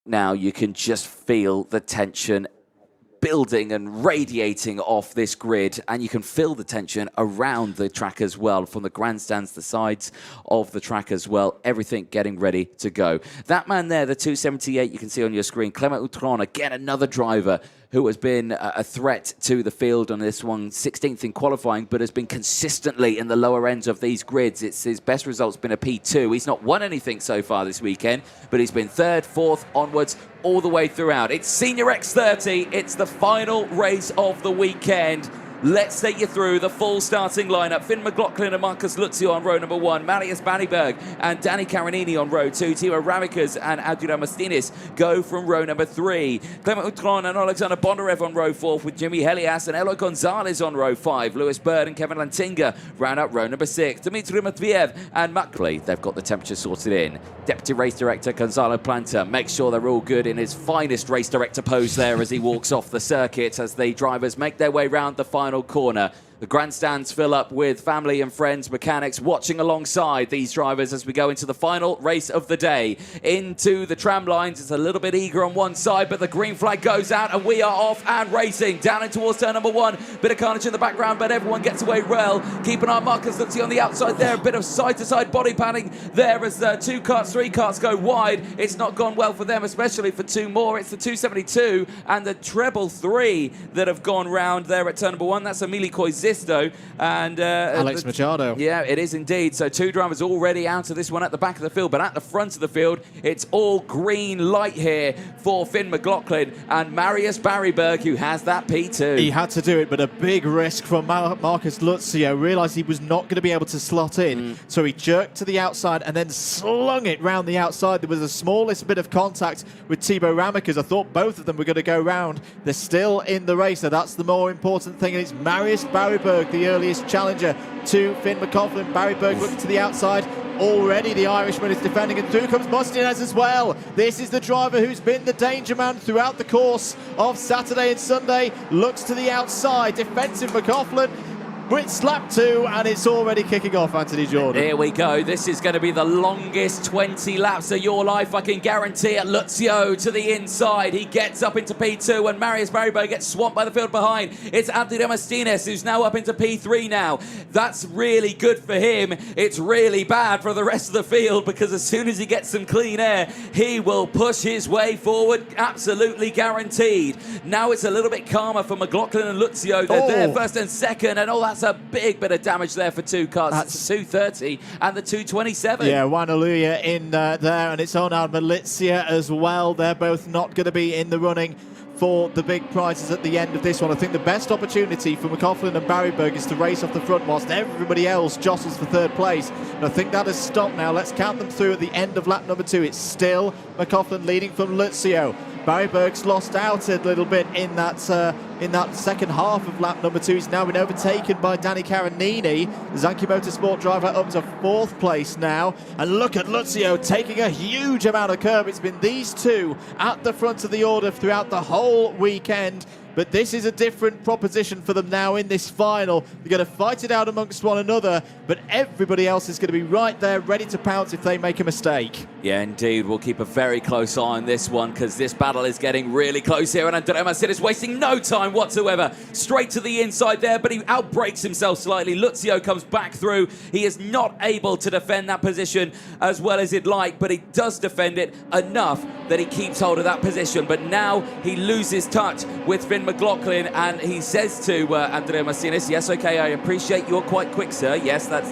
now you can just feel the tension building and radiating off this grid, and you can feel the tension around the track as well, from the grandstands, the sides of the track as well, everything getting ready to go. That man there, the 278 you can see on your screen, Clement Outron, again another driver who has been a threat to the field on this one, 16th in qualifying, but has been consistently in the lower ends of these grids. It's his best result's been a P2. He's not won anything so far this weekend, but he's been third, fourth, onwards, all the way throughout. It's Senior X30. It's the final race of the weekend. Let's take you through the full starting lineup. Finn McLaughlin and Marcus Luzio on row number 1. Marius Barryberg and Danny Carinini on row 2. Timo Ramikas and Adrian Mastinis go from row number 3. Clement Outron and Alexander Bondarev on row 4, with Jimmy Helias and Eloy Gonzalez on row 5. Lewis Bird and Kevin Lantinga round out row number 6. Dmitry Matviev and Makley, they've got the temperature sorted in. Deputy Race Director Gonzalo Planta makes sure they're all good in his finest race director pose there as he walks off the circuit as the drivers make their way round the final corner. The grandstands fill up with family and friends, mechanics watching alongside these drivers as we go into the final race of the day. Into the tram lines, it's a little bit eager on one side, but the green flag goes out and we are off and racing. Down in towards turn number 1, bit of carnage in the background, but everyone gets away well. Keep an eye on Marcus Lutzi on the outside there, a bit of side-to-side body padding there as 2 carts, 3 carts go wide. It's not gone well for them, especially for 2 more. It's the 272 and the treble 3 that have gone round there at turn number 1. That's Emili Koizisto and Alex Machado. Yeah, it is indeed. So 2 drivers already out of this one at the back of the field, but at the front of the field, it's all green light here for Finn McLaughlin and Marius Barryberg, who has that P2. He had to do it, but a big risk from Marcus Luzio. Realised he was not going to be able to slot in, so he jerked to the outside and then slung it round the outside. There was the smallest bit of contact with Timo Ramikas. I thought both of them were going to go round. They're still in the race, so that's the more important thing, and it's Marius Barryberg, the earliest challenger to Finn McLaughlin. Barryberg looking to the outside. Already the Irishman is defending, and through comes Mostinez as well. This is the driver who's been the danger man throughout the course of Saturday and Sunday. Looks to the outside. Defensive McLaughlin. It's lap 2 and it's already kicking off, Anthony Jordan. Here we go. This is going to be the longest 20 laps of your life, I can guarantee it. Luzio to the inside. He gets up into P2 and Marius Barryberg gets swamped by the field behind. It's Abdi Demastines who's now up into P3 now. That's really good for him. It's really bad for the rest of the field, because as soon as he gets some clean air, he will push his way forward, absolutely guaranteed. Now it's a little bit calmer for McLaughlin and Luzio. They're there first and second, and that's a big bit of damage there for 2 cars. That's the 230 and the 227. Yeah, Wanaluya in there, and it's Onad Malizia as well. They're both not going to be in the running for the big prizes at the end of this one. I think the best opportunity for McLaughlin and Barryberg is to race off the front whilst everybody else jostles for 3rd place. And I think that has stopped now. Let's count them through at the end of lap number 2. It's still McLaughlin leading from Luzio. Barryberg's lost out a little bit in that second half of lap number 2. He's now been overtaken by Danny Carinini, the Zanki Motorsport driver, up to 4th place now. And look at Luzio taking a huge amount of curb. It's been these 2 at the front of the order throughout the whole weekend. But this is a different proposition for them now in this final. They're going to fight it out amongst one another, but everybody else is going to be right there, ready to pounce if they make a mistake. Yeah, indeed. We'll keep a very close eye on this one, because this battle is getting really close here. And Andrea Massid is wasting no time whatsoever. Straight to the inside there, but he outbrakes himself slightly. Luzio comes back through. He is not able to defend that position as well as he'd like, but he does defend it enough that he keeps hold of that position. But now he loses touch with Finn McLaughlin, and he says to Andrea Mastinis, yes, okay, I appreciate you're quite quick, sir. Yes, that's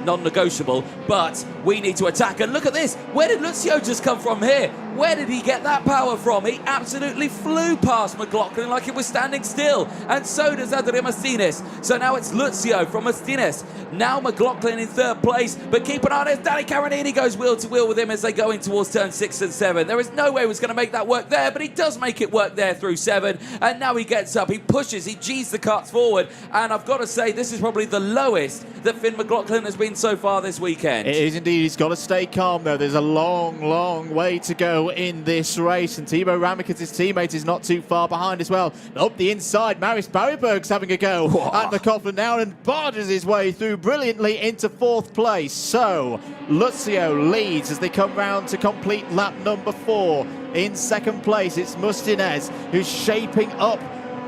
non-negotiable, but we need to attack. And look at this. Where did Luzio just come from here? Where did he get that power from? He absolutely flew past McLaughlin like it was standing still, and so does Andrea Mastinis. So now it's Luzio from Mastinis. Now McLaughlin in 3rd place, but keep an eye on it. Danny Carinini goes wheel to wheel with him as they go in towards turn 6 and 7. There is no way he was going to make that work there, but he does make it work there through 7, and now he gets up, he pushes, he G's the carts forward, and I've got to say, this is probably the lowest that Finn McLaughlin has been so far this weekend. It is indeed. He's got to stay calm, though. There's a long, long way to go in this race, and Timo Ramikas, his teammate, is not too far behind as well. Up the inside, Marius Barryberg's having a go at McLaughlin now and barges his way through brilliantly into 4th place. So Luzio leads as they come round to complete lap number 4. in second place. It's Mustinez who's shaping up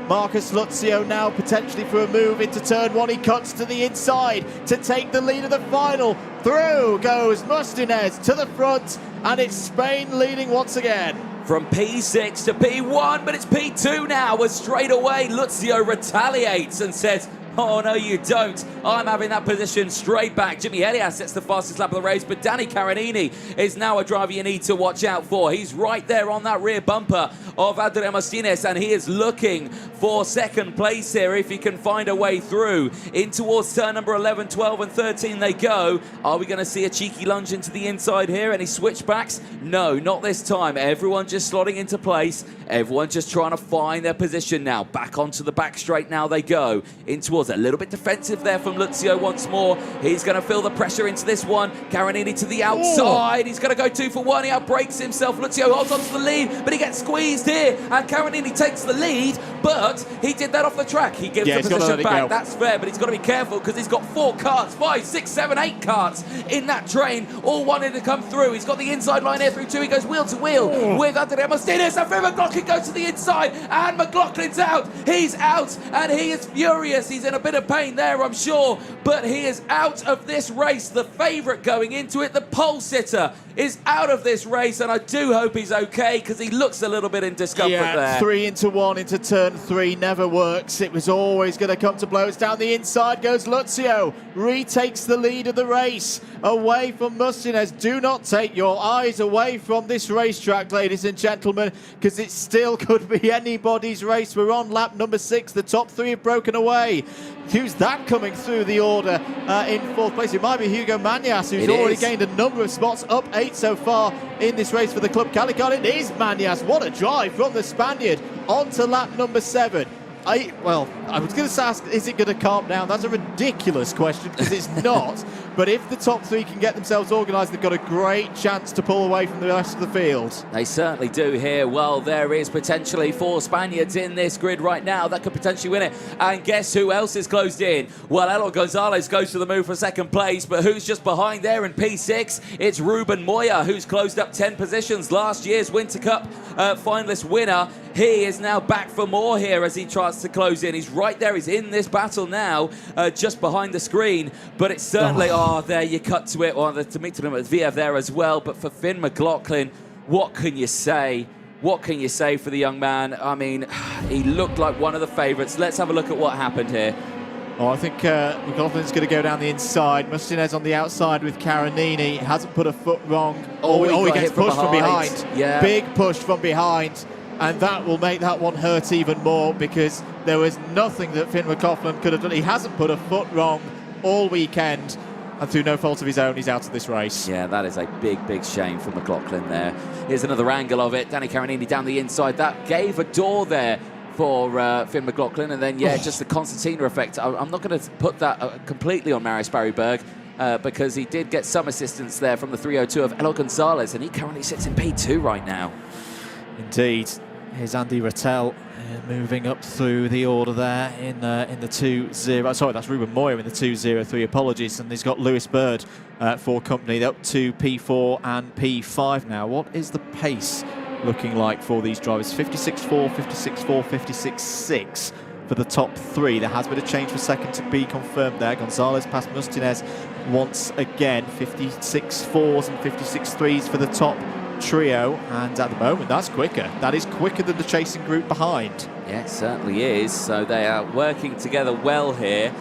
Marcus Luzio now potentially for a move into turn one. He cuts to the inside to take the lead of the final. Through goes Mustinez to the front, and it's Spain leading once again. From P6 to P1, but it's P2 now, as straight away Luzio retaliates and says, oh, no, you don't. I'm having that position straight back. Jimmy Elias sets the fastest lap of the race, but Danny Carinini is now a driver you need to watch out for. He's right there on that rear bumper of Adrian Martinez, and he is looking for second place here if he can find a way through. In towards turn number 11, 12, and 13 they go. Are we going to see a cheeky lunge into the inside here? Any switchbacks? No, not this time. Everyone just slotting into place. Everyone just trying to find their position now. Back onto the back straight now they go. In towards a little bit defensive there from Luzio once more. He's going to feel the pressure into this one. Carinini to the outside. He's going to go 2 for 1. He outbrakes himself. Luzio holds on to the lead, but he gets squeezed here. And Carinini takes the lead, but he did that off the track. He gives the position back. That's fair, but he's got to be careful because he's got 4 karts, 5, 6, 7, 8 karts in that train, all wanting to come through. He's got the inside line here through 2. He goes wheel to wheel with Andrea Martinez. And Finn McLaughlin goes to the inside, and McLaughlin's out. He's out, and he is furious. He's in a bit of pain there, I'm sure, but he is out of this race. The favourite going into it, the pole sitter, is out of this race, and I do hope he's okay because he looks a little bit in discomfort there. 3 into 1 into turn 3 never works. It was always going to come to blows. Down the inside goes Luzio, retakes the lead of the race away from Mustinez. Do not take your eyes away from this racetrack, ladies and gentlemen, because it still could be anybody's race. We're on lap number 6. The top 3 have broken away. Who's that coming through the order in 4th place? It might be Hugo Manias, who's already gained a number of spots, up 8 so far in this race for the Club Calicut. It is Manias. What a drive from the Spaniard onto lap number 7. I was going to ask, is it going to calm down? That's a ridiculous question because it's not. But if the top 3 can get themselves organised, they've got a great chance to pull away from the rest of the field. They certainly do here. Well, there is potentially 4 Spaniards in this grid right now that could potentially win it. And guess who else is closed in? Well, Eloy Gonzalez goes to the move for second place, but who's just behind there in P6? It's Ruben Moya, who's closed up 10 positions. Last year's Winter Cup finalist winner. He is now back for more here as he tries to close in. He's right there. He's in this battle now, just behind the screen. But it's certainly, there you cut to it. Or to meet him at Viev there as well. But for Finn McLaughlin, what can you say? What can you say for the young man? I mean, he looked like one of the favourites. Let's have a look at what happened here. Oh, I think McLaughlin's going to go down the inside. Mustinez on the outside with Carinini. Hasn't put a foot wrong. He gets pushed from behind. Yeah. Big push from behind. And that will make that one hurt even more because there was nothing that Finn McLaughlin could have done. He hasn't put a foot wrong all weekend. And through no fault of his own, he's out of this race. Yeah, that is a big, big shame for McLaughlin there. Here's another angle of it. Danny Carinini down the inside. That gave a door there for Finn McLaughlin. And then, just the concertina effect. I'm not going to put that completely on Marius Barryberg because he did get some assistance there from the 302 of Eloy Gonzalez. And he currently sits in P2 right now. Indeed. Here's Andy Rattel moving up through the order there in the 2-0. Sorry, that's Ruben Moya in the 2-0-3. Apologies. And he's got Lewis Bird for company. They're up to P4 and P5 now. What is the pace looking like for these drivers? 56.4, 56.4, 56.6 for the top 3. There has been a change for second to be confirmed there. Gonzalez past Mustinez once again. 56.4s and 56.3s for the top trio, and at the moment that's quicker. That is quicker than the chasing group behind. Yeah, it certainly is. So they are working together well here,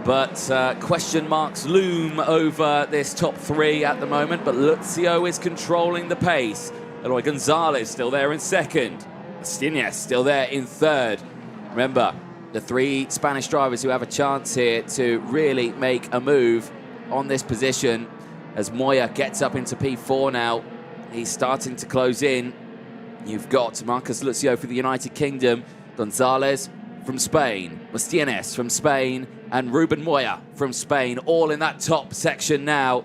but question marks loom over this top 3 at the moment. But Luzio is controlling the pace. Eloy Gonzalez still there in second. Martinez still there in third. Remember, the 3 Spanish drivers who have a chance here to really make a move on this position as Moya gets up into P4 now. He's starting to close in. You've got Marcus Luzio for the United Kingdom, Gonzalez from Spain, Martinez from Spain, and Ruben Moya from Spain, all in that top section now.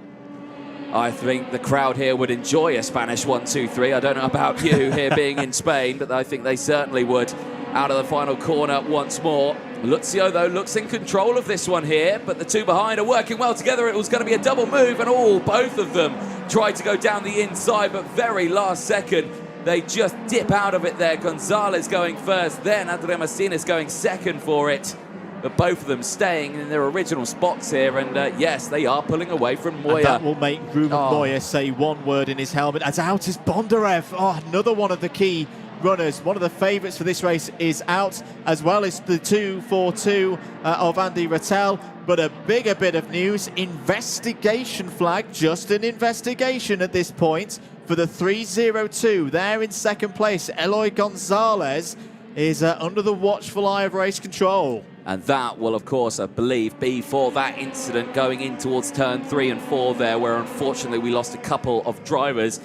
I think the crowd here would enjoy a Spanish 1-2-3. I don't know about you here being in Spain, but I think they certainly would. Out of the final corner once more. Luzio, though, looks in control of this one here, but the 2 behind are working well together. It was going to be a double move, and both of them tried to go down the inside, but very last second, They just dip out of it there. Gonzalez going first, then Andrea Martinez going second for it. But both of them staying in their original spots here. And yes, they are pulling away from Moya. And that will make Ruben Moya say one word in his helmet. As out is Bondarev. Oh, another one of the key runners. One of the favourites for this race is out, as well as the 242 of Andy Rattel. But a bigger bit of news, investigation flag, just an investigation at this point for the 302. There in second place, Eloy Gonzalez is under the watchful eye of race control. And that will, of course, I believe, be for that incident going in towards turn 3 and 4 there, where unfortunately we lost a couple of drivers,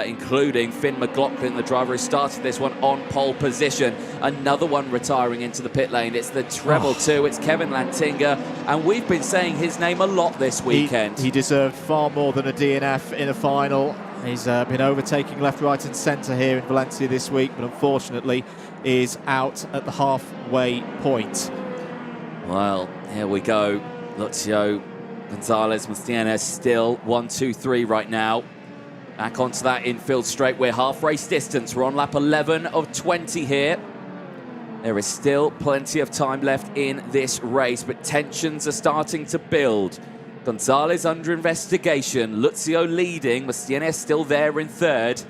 including Finn McLaughlin, the driver who started this one on pole position. Another one retiring into the pit lane. It's the treble 2. It's Kevin Lantinga, and we've been saying his name a lot this weekend. He deserved far more than a DNF in a final. He's been overtaking left, right and centre here in Valencia this week, but unfortunately is out at the halfway point. Well, here we go. Lucio Gonzalez Martinez still 1, 2, 3 right now. Back onto that infield straight. We're half race distance. We're on lap 11 of 20 here. There is still plenty of time left in this race, but tensions are starting to build. Gonzalez under investigation. Lucio leading. Martinez still there in third.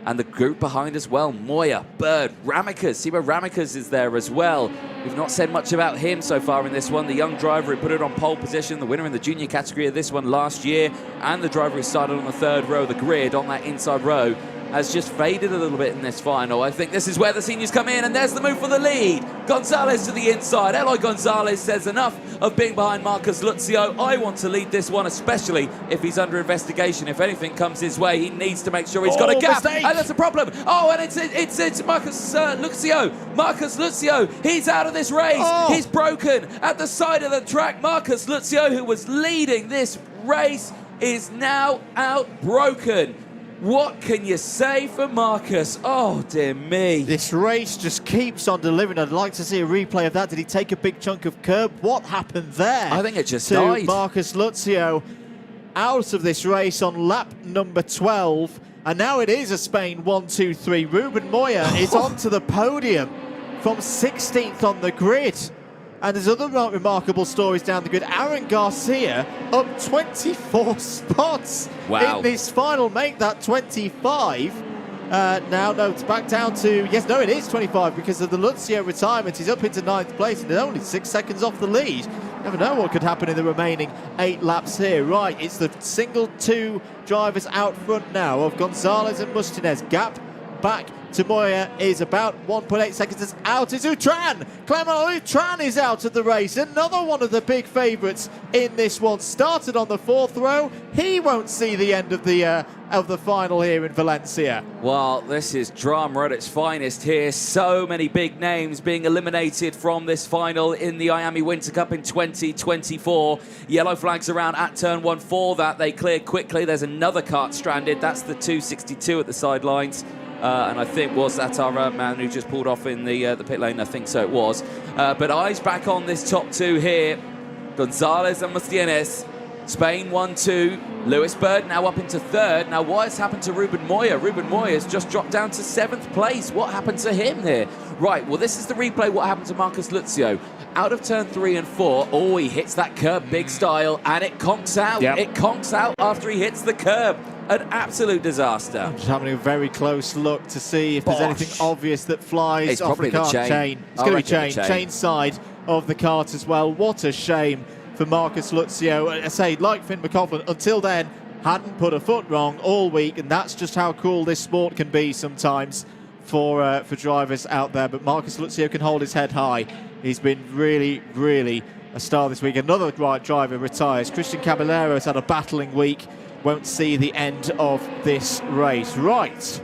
And the group behind as well, Moya, Bird, Ramikas. Simo Ramikas is there as well. We've not said much about him so far in this one. The young driver who put it on pole position, the winner in the junior category of this one last year, and the driver who started on the third row of the grid on that inside row, has just faded a little bit in this final. I think this is where the seniors come in, and there's the move for the lead. Gonzalez to the inside. Eloy Gonzalez says enough of being behind Marcus Lucio. I want to lead this one, especially if he's under investigation. If anything comes his way, he needs to make sure he's got a gap. Mistake. And that's a problem. Oh, and it's Marcus Lucio. Marcus Lucio, he's out of this race. He's broken at the side of the track. Marcus Lucio, who was leading this race, is now out broken. What can you say for Marcus? Oh, dear me. This race just keeps on delivering. I'd like to see a replay of that. Did he take a big chunk of curb? What happened there? I think it just to died. Marcus Lucio out of this race on lap number 12. And now it is a Spain 1, 2, 3. Ruben Moya is onto the podium from 16th on the grid. And there's other remarkable stories down the grid. Aaron Garcia up 24 spots in this final. Make that 25. Now, no, it's back down to... Yes, no, it is 25 because of the Lucio retirement. He's up into 9th place and they're only 6 seconds off the lead. Never know what could happen in the remaining 8 laps here. Right, it's the single 2 drivers out front now of Gonzalez and Martinez. Gap back to Moya is about 1.8 seconds. It's out is Utran. Clement Utran is out of the race. Another one of the big favourites in this one. Started on the 4th row. He won't see the end of the final here in Valencia. Well, this is drama at its finest here. So many big names being eliminated from this final in the IAME Winter Cup in 2024. Yellow flags around at turn 1 for that. They cleared quickly. There's another kart stranded. That's the 262 at the sidelines. And I think, was that our man who just pulled off in the pit lane? I think so it was. But eyes back on this top 2 here. Gonzalez and Martinez. Spain 1, 2. Lewis Bird now up into 3rd. Now what has happened to Ruben Moya? Ruben Moya has just dropped down to 7th place. What happened to him here? Right, well this is the replay what happened to Marcus Lucio. Out of turn 3 and 4. Oh, he hits that curb big style and it conks out. Yep. It conks out after he hits the curb. An absolute disaster. I'm just having a very close look to see if there's anything obvious that flies It's off probably the the kart chain. It's going to be chain side of the kart as well. What a shame for Marcus Lucio. I say, like Finn McLaughlin, until then, hadn't put a foot wrong all week, and that's just how cool this sport can be sometimes for drivers out there. But Marcus Lucio can hold his head high. He's been really, really a star this week. Another driver retires. Christian Caballero's had a battling week. Won't see the end of this race. Right.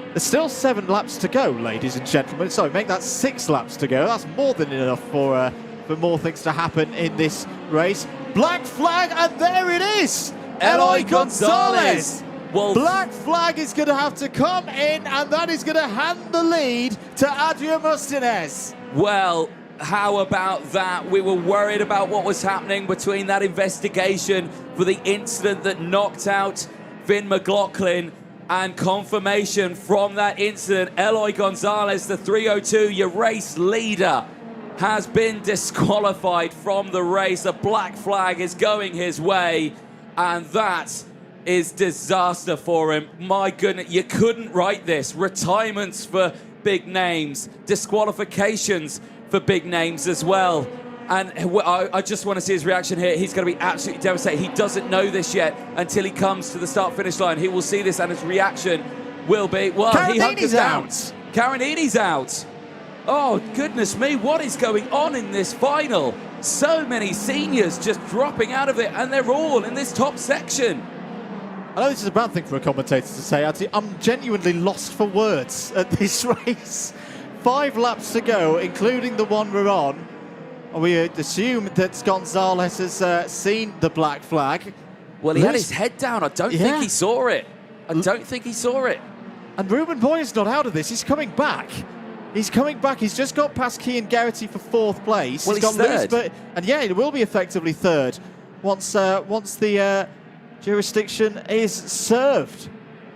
There's still 7 laps to go, ladies and gentlemen. Sorry, make that 6 laps to go. That's more than enough for more things to happen in this race. Black flag, and there it is! Eloy Gonzalez! Well, Black flag is going to have to come in, and that is going to hand the lead to Adrian Martinez. Well, how about that? We were worried about what was happening between that investigation for the incident that knocked out Finn McLaughlin And confirmation from that incident, Eloy Gonzalez, the 302, your race leader, has been disqualified from the race. A black flag is going his way, and that is disaster for him. My goodness, you couldn't write this. Retirements for big names, disqualifications for big names as well. And I just want to see his reaction here. He's going to be absolutely devastated. He doesn't know this yet until he comes to the start-finish line. He will see this, and his reaction will be, well, he hunkers down. Carinini's out. Oh, goodness me, what is going on in this final? So many seniors just dropping out of it, and they're all in this top section. I know this is a bad thing for a commentator to say. I'm genuinely lost for words at this race. 5 laps to go, including the one we're on. We assume that Gonzalez has seen the black flag. Well, he had his head down. I don't think he saw it. I don't think he saw it. And Ruben Boyer's not out of this. He's coming back. He's coming back. He's just got past Cian Geraghty for 4th place. Well, he's got third. And yeah, it will be effectively 3rd once the jurisdiction is served.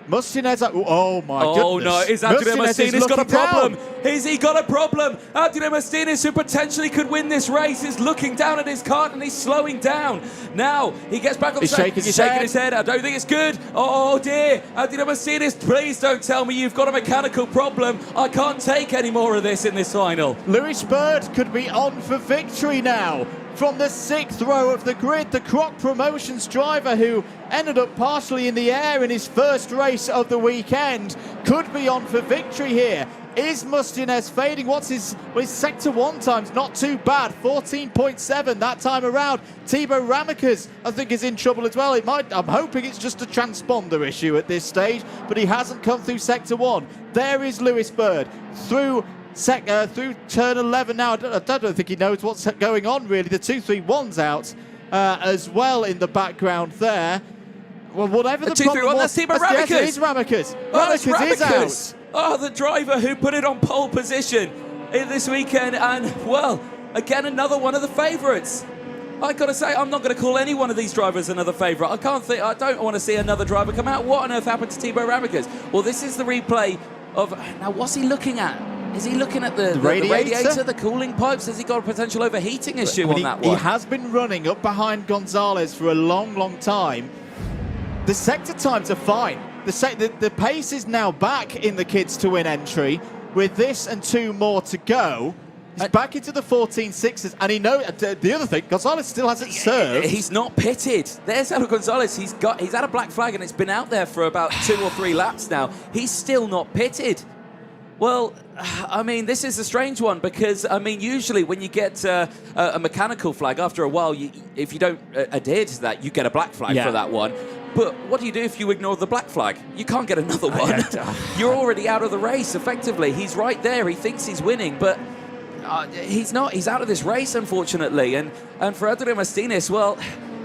Mustinez, oh my goodness. Oh no, is Antonio Mustinez got a problem? Has he got a problem? Antonio Mustinez, who potentially could win this race, is looking down at his cart and he's slowing down. Now, he gets back on the track. He's shaking his head. I don't think it's good. Oh dear. Antonio Mustinez, please don't tell me you've got a mechanical problem. I can't take any more of this in this final. Lewis Bird could be on for victory now. From the 6th row of the grid, the Croc Promotions driver who ended up partially in the air in his first race of the weekend could be on for victory here. Is Mustinez fading? What's his Sector 1 times? Not too bad, 14.7 that time around. Thibaut Ramekes, I think, is in trouble as well. I'm hoping it's just a transponder issue at this stage, but he hasn't come through Sector 1. There is Lewis Bird through turn 11 now. I don't think he knows what's going on, really. The 231's out as well in the background there. Well, whatever the problem was. That's Thibaut Ramekes. Yes, it is Ramekes. Ramekes is out. Oh, the driver who put it on pole position in this weekend. And, well, again, another one of the favourites. I got to say, I'm not going to call any one of these drivers another favourite. I don't want to see another driver come out. What on earth happened to Thibaut Ramekes? Well, this is the replay of... Now, what's he looking at? Is he looking at the radiator, the cooling pipes? Has he got a potential overheating issue on that one? He has been running up behind Gonzalez for a long, long time. The sector times are fine. The pace is now back in the kids to win entry. With this and 2 more to go, he's back into the 14.6s. And he knows the other thing, Gonzalez still hasn't served. He's not pitted. There's Eloy Gonzalez. He's had a black flag and it's been out there for about 2 or 3 laps now. He's still not pitted. Well, I mean, this is a strange one because, I mean, usually when you get a mechanical flag, after a while, if you don't adhere to that, you get a black flag for that one. But what do you do if you ignore the black flag? You can't get another one. You're already out of the race, effectively. He's right there. He thinks he's winning, but he's not. He's out of this race, unfortunately. And for Antonio Mustinez, well...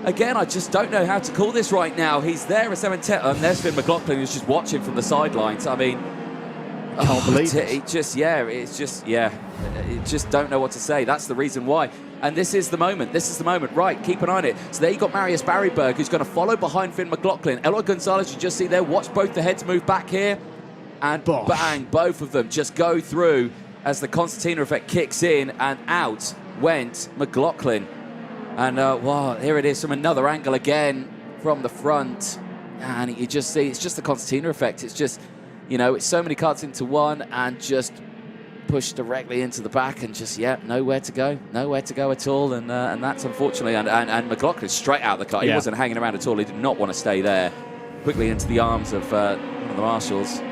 Again, I just don't know how to call this right now. He's there as and there's Finn McLaughlin who's just watching from the sidelines. I mean... I can't believe it. It just don't know what to say. That's the reason why. And this is the moment. Right, keep an eye on it. So there you got Marius Barryberg, who's going to follow behind Finn McLaughlin. Eloy Gonzalez, you just see there. Watch both the heads move back here. And bang, both of them just go through as the concertina effect kicks in, and out went McLaughlin. And, wow, here it is from another angle again from the front. And you just see, it's just the concertina effect. It's just... You know, it's so many carts into one and just pushed directly into the back and just, nowhere to go at all. And that's unfortunately, and McLaughlin straight out of the car. He wasn't hanging around at all. He did not want to stay there. Quickly into the arms of one of the marshals.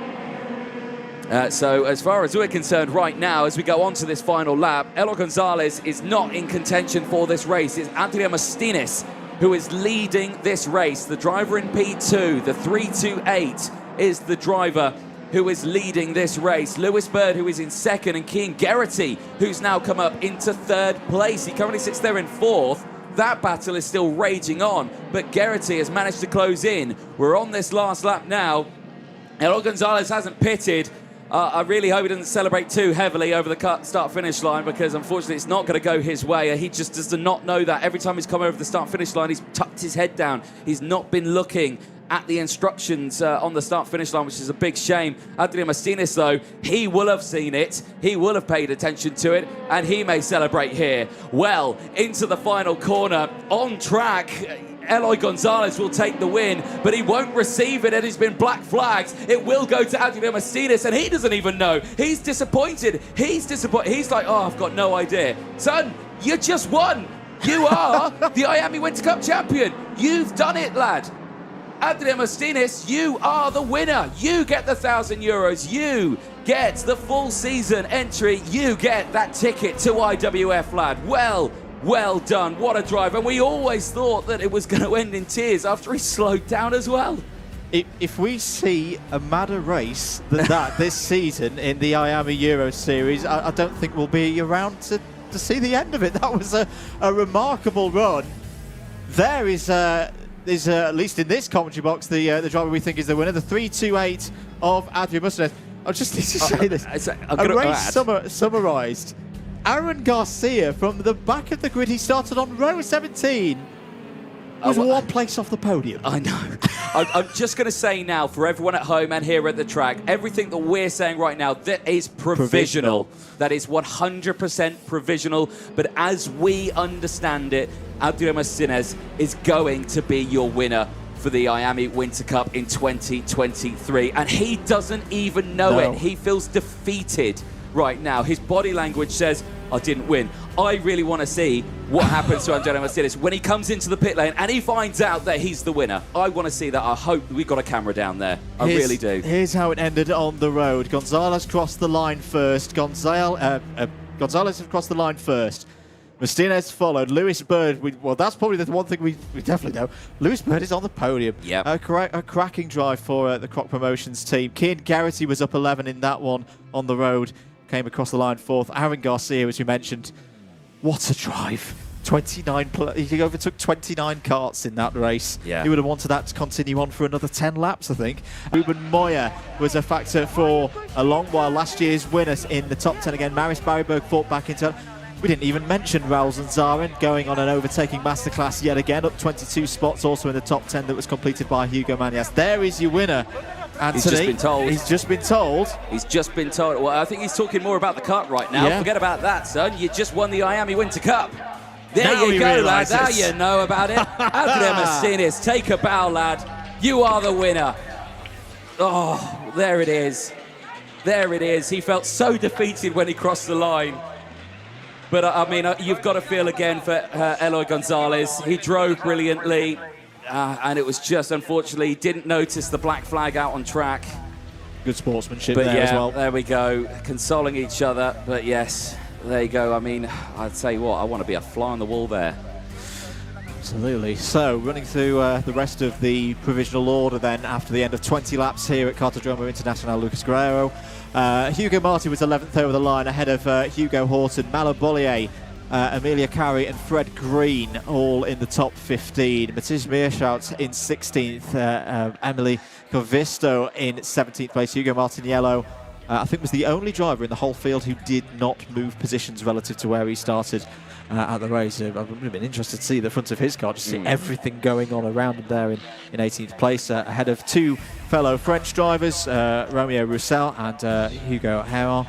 So as far as we're concerned right now, as we go on to this final lap, Eloy Gonzalez is not in contention for this race. It's Antonio Mustinez who is leading this race. The driver in P2, the 328, is the driver who is leading this race. Lewis Bird, who is in 2nd, and Cian Geraghty, who's now come up into 3rd place. He currently sits there in 4th. That battle is still raging on, but Geraghty has managed to close in. We're on this last lap now. Eloy Gonzalez hasn't pitted. I really hope he doesn't celebrate too heavily over the start-finish line, because unfortunately it's not going to go his way. He just does not know that. Every time he's come over the start-finish line, he's tucked his head down. He's not been looking at the instructions on the start-finish line, which is a big shame. Adrian Martinez, though, he will have seen it, he will have paid attention to it, and he may celebrate here. Well, into the final corner, on track, Eloy Gonzalez will take the win, but he won't receive it. It has been black flagged. It will go to Adrian Martinez, and he doesn't even know. He's disappointed. He's disappointed. He's like, oh, I've got no idea. Son, you just won. You are the IAME Winter Cup champion. You've done it, lad. Adrian Martinez, you are the winner. You get the €1,000. You get the full season entry. You get that ticket to IWF, lad. Well done. What a drive. And we always thought that it was going to end in tears after he slowed down as well. If we see a madder race than that this season in the IAME Euro Series, I don't think we'll be around to see the end of it. That was a remarkable run. There is at least in this commentary box, the driver we think is the winner, the 328 of Adrian Martinez. I just need to say this. A race summarised. Aaron Garcia from the back of the grid, he started on row 17. Was one place off the podium. I know. I'm just going to say now, for everyone at home and here at the track, everything that we're saying right now, that is provisional. That is 100% provisional. But as we understand it, Adrian Martinez is going to be your winner for the IAME Winter Cup in 2023. And he doesn't even know it. He feels defeated right now. His body language says, I didn't win. I really want to see what happens to Adrian Martinez when he comes into the pit lane and he finds out that he's the winner. I want to see that. I hope we've got a camera down there. I really do. Here's how it ended on the road. Gonzalez crossed the line first. Gonzalez have crossed the line first. Martinez followed. Lewis Bird, well, that's probably the one thing we definitely know. Lewis Bird is on the podium. Yep. A cracking drive for the Croc Promotions team. Cian Garrity was up 11 in that one on the road. Came across the line fourth. Aaron Garcia, as you mentioned, what a drive. 29, he overtook 29 karts in that race. Yeah. He would have wanted that to continue on for another 10 laps, I think. Ruben Moya was a factor for a long while. Last year's winners in the top 10 again. Maris Barryberg fought back into it. We didn't even mention Raul Zanzaren going on an overtaking masterclass yet again, up 22 spots, also in the top 10 that was completed by Hugo Manias. There is your winner. Anthony, he's just been told. He's just been told. He's just been told. Well, I think he's talking more about the cut right now. Yeah. Forget about that, son. You just won the IAME Winter Cup. There now you go, lad. Now realises. you know about it. Adrian Martinez, take a bow, lad. You are the winner. Oh, there it is. There it is. He felt so defeated when he crossed the line. But, I mean, you've got to feel again for Eloy Gonzalez. He drove brilliantly. And it was just, unfortunately, didn't notice the black flag out on track. Good sportsmanship But there as well. There we go, consoling each other. But yes, there you go. I mean, I'd say what, I want to be a fly on the wall there. Absolutely. So, running through the rest of the provisional order then, after the end of 20 laps here at Cartodromo Internacional Lucas Guerrero. Hugo Marti was 11th over the line, ahead of Hugo Horton, Malo Bollier, Amelia Carey and Fred Green all in the top 15. Matthias Meerschout in 16th. Emily Covisto in 17th place. Hugo Martiniello, I think, was the only driver in the whole field who did not move positions relative to where he started at the race. I would have been interested to see the front of his car, just see everything going on around him there in 18th place, ahead of two fellow French drivers, Romeo Roussel and Hugo Heron.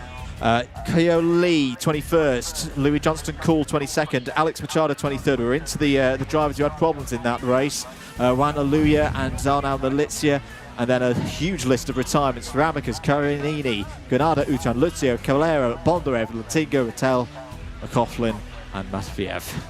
Kyo Lee, 21st. Louis Johnston-Cool, 22nd. Alex Machado, 23rd. We're into the drivers who had problems in that race. Juan Aluya and Zarnal Malizia. And then a huge list of retirements for Amicus, Carinini, Granada, Utan, Luzio, Calero, Bondarev, Latigo, Rattel, McCaughlin and Matviev.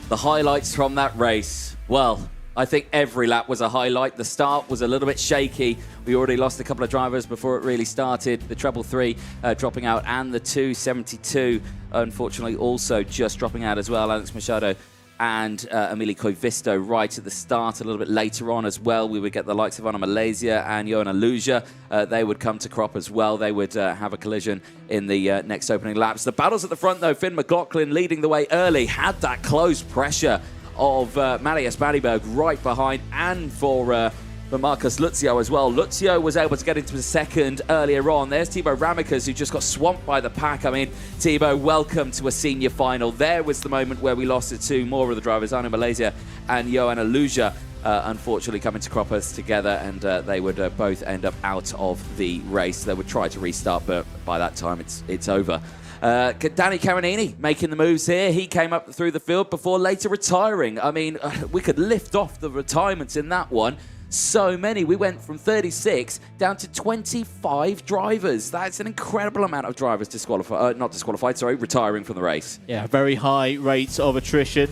The highlights from that race. Well, I think every lap was a highlight. The start was a little bit shaky. We already lost a couple of drivers before it really started. The treble 3 dropping out, and the 272 unfortunately also just dropping out as well. Alex Machado and Emilio Covisto right at the start. A little bit later on as well, we would get the likes of Anna Malaysia and Johanna Luja. They would come to crop as well. They would have a collision in the next opening laps. The battles at the front, though, Finn McLaughlin leading the way early, had that close pressure of Marius Barryberg right behind, and for Marcus Luzio as well. Luzio was able to get into the second earlier on. There's Thibaut Ramicus, who just got swamped by the pack. I mean, Thibaut, welcome to a senior final. There was the moment where we lost it to more of the drivers, Anna Malaysia and Johanna Luja. unfortunately coming to croppers together, and they would both end up out of the race. They would try to restart, but by that time it's over. Danny Carinini making the moves here. He came up through the field before later retiring. I mean, we could lift off the retirements in that one. So many. We went from 36 down to 25 drivers. That's an incredible amount of drivers retiring from the race. Yeah, very high rates of attrition.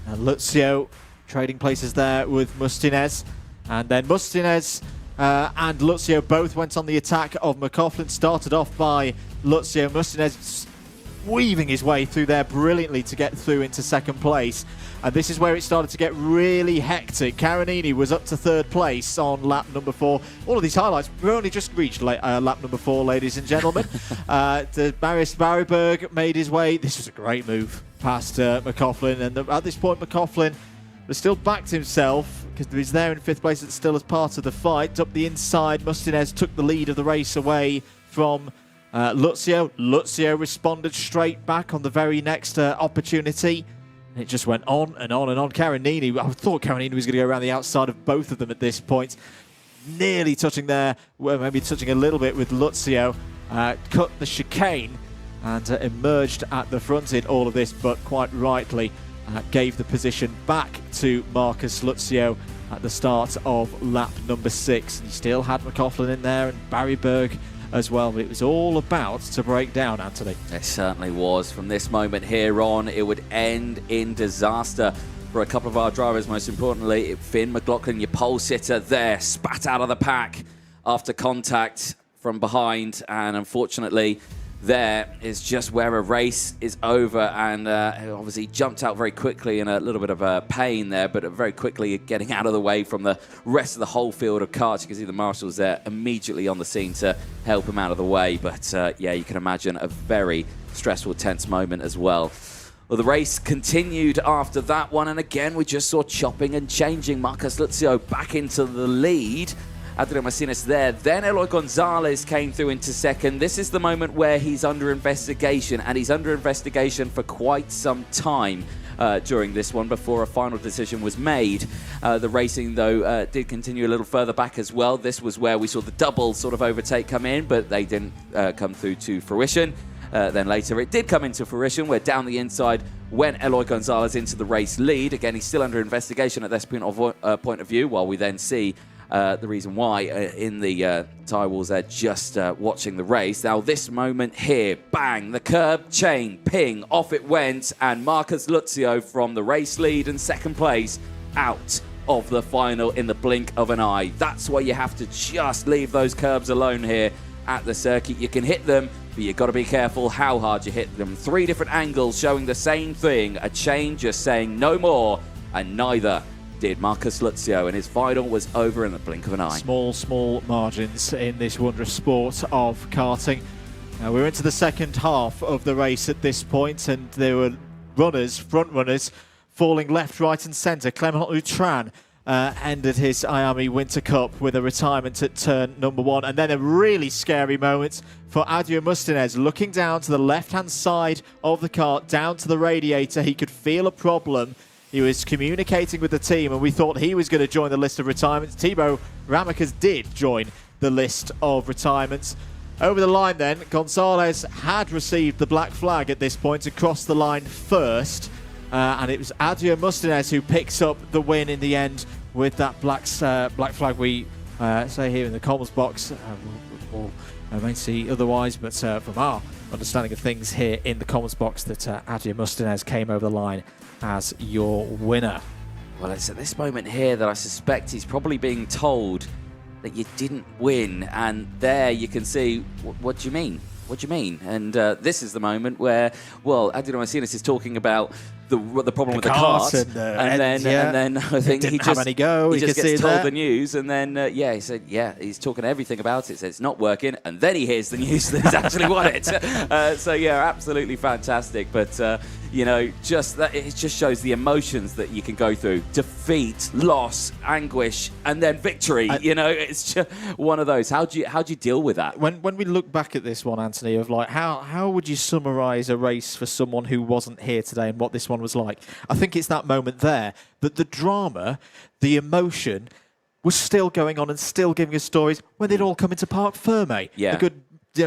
And Lucio trading places there with Mustinez. And then Mustinez and Lucio both went on the attack of McCaughlin. Started off by Lucio. Mustinez weaving his way through there brilliantly to get through into second place. And this is where it started to get really hectic. Carinini was up to third place on lap number 4. All of these highlights, we've only just reached lap number 4, ladies and gentlemen. Marius Barryberg made his way. This was a great move past McCaughlin. And at this point, McCaughlin was still backed himself because he was there in 5th place still as part of the fight. Up the inside, Mustinez took the lead of the race away from Lucio. Lucio responded straight back on the very next opportunity. It just went on and on and on. Carinini, I thought Carinini was going to go around the outside of both of them at this point. Nearly touching there, well, maybe touching a little bit with Lucio. Cut the chicane and emerged at the front in all of this, but quite rightly gave the position back to Marcus Lucio at the start of lap number 6. He still had McCaughlin in there and Barryberg as well, but it was all about to break down, Anthony. It certainly was. From this moment here on, it would end in disaster for a couple of our drivers. Most importantly, Finn McLaughlin, your pole sitter there, spat out of the pack after contact from behind, and unfortunately there is just where a race is over, and obviously jumped out very quickly in a little bit of pain there, but very quickly getting out of the way from the rest of the whole field of karts. You can see the marshals there immediately on the scene to help him out of the way, but yeah, you can imagine a very stressful, tense moment as well. Well, the race continued after that one, and again we just saw chopping and changing. Marcus Lucio back into the lead. Adrian Martinez there. Then Eloy Gonzalez came through into second. This is the moment where he's under investigation, and he's under investigation for quite some time during this one before a final decision was made. The racing, though, did continue a little further back as well. This was where we saw the double sort of overtake come in, but they didn't come through to fruition. Then later it did come into fruition, where down the inside went Eloy Gonzalez into the race lead. Again, he's still under investigation at this point of view, while we then see the reason why in the tyre walls there, just watching the race. Now this moment here, bang, the curb, chain, ping, off it went, and Marcus Lucio from the race lead and second place out of the final in the blink of an eye. That's why you have to just leave those curbs alone here at the circuit. You can hit them, but you've got to be careful how hard you hit them. 3 different angles showing the same thing, a chain just saying no more, and neither did Marcus Lucio, and his final was over in the blink of an eye. Small margins in this wondrous sport of karting. We're into the second half of the race at this point, and there were front runners, falling left, right and centre. Clement Outran ended his IAME Winter Cup with a retirement at turn number 1, and then a really scary moment for Adrian Mustinez, looking down to the left-hand side of the kart, down to the radiator. He could feel a problem. He was communicating with the team, and we thought he was going to join the list of retirements. Thibaut Ramicas did join the list of retirements. Over the line then, Gonzalez had received the black flag at this point to cross the line first, and it was Adrian Mustinez who picks up the win in the end with that black flag we say here in the comments box. I may see otherwise, but from our understanding of things here in the comments box, that Adrian Mustinez came over the line as your winner. Well, it's at this moment here that I suspect he's probably being told that you didn't win, and there you can see, what do you mean? What do you mean? And this is the moment where, well, Adrian Martinez is talking about the problem with the cart, and then I think he just gets told the news, and then he said, he's talking everything about it, said it's not working, and then he hears the news that he's actually won it. So yeah, absolutely fantastic. But You know, just that it just shows the emotions that you can go through: defeat, loss, anguish, and then victory. You know, it's just one of those. How do you deal with that? When we look back at this one, Anthony, of like how would you summarise a race for someone who wasn't here today and what this one was like? I think it's that moment there that the drama, the emotion, was still going on and still giving us stories when they'd all come into Parc Fermé. Yeah. A good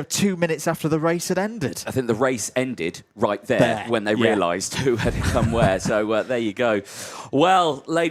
2 minutes after the race had ended. I think the race ended right there when they realised who had come where. So there you go. Well, ladies.